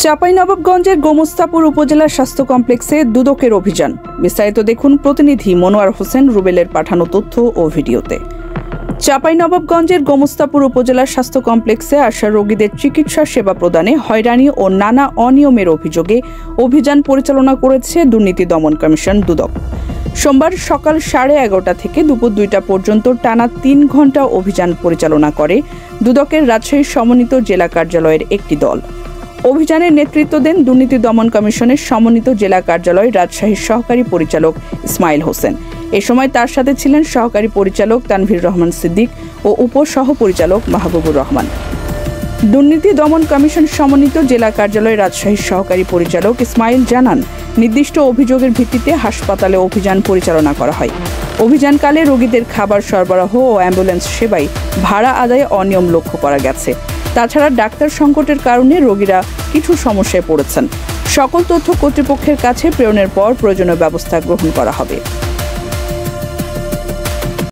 চাঁপাইনবাবগঞ্জের গোমস্তাপুর উপজেলা স্বাস্থ্য কমপ্লেক্সে দুদকের অভিযান। বিস্তারিত দেখুন প্রতিনিধি মনোয়ার হোসেন রুবেলের পাঠানো তথ্য ও ভিডিওতে। চাঁপাইনবাবগঞ্জের গোমস্তাপুর উপজেলা স্বাস্থ্য কমপ্লেক্সে আসা রোগীদের চিকিৎসা সেবা প্রদানে হয়রানি ও নানা অনিয়মের অভিযোগে অভিযান পরিচালনা করেছে দুর্নীতি দমন কমিশন দুদক। সোমবার সকাল 11:30 থেকে দুপুর 2টা পর্যন্ত টানা 3 ঘণ্টা অভিযান পরিচালনা করে দুদকের রাজশাহী সমন্বিত জেলা কার্যালয়ের একটি দল। অভিযানের নেতৃত্ব দেন দুর্নীতি দমন কমিশনের সমন্বিত জেলা কার্যালয় রাজশাহীর সহকারী পরিচালক ইসমাইল হোসেন। এ সময় তার সাথে ছিলেন সহকারী পরিচালক তানভীর রহমান সিদ্দিক ও উপসহ পরিচালক মাহবুবুর রহমান। দুর্নীতি দমন কমিশন সমন্বিত জেলা কার্যালয় রাজশাহীর সহকারী পরিচালক ইসমাইল জানান, নির্দিষ্ট অভিযোগের ভিত্তিতে হাসপাতালে অভিযান পরিচালনা করা হয়। অভিযানকালে রোগীদের খাবার সরবরাহ ও অ্যাম্বুলেন্স সেবায় ভাড়া আদায়ে অনিয়ম লক্ষ্য করা গেছে। তাছাড়া ডাক্তার সংকটের কারণে রোগীরা কিছু সমস্যায় পড়েছেন। সকল তথ্য কর্তৃপক্ষের কাছে প্রেরণের পর প্রয়োজনীয় ব্যবস্থা গ্রহণ করা হবে।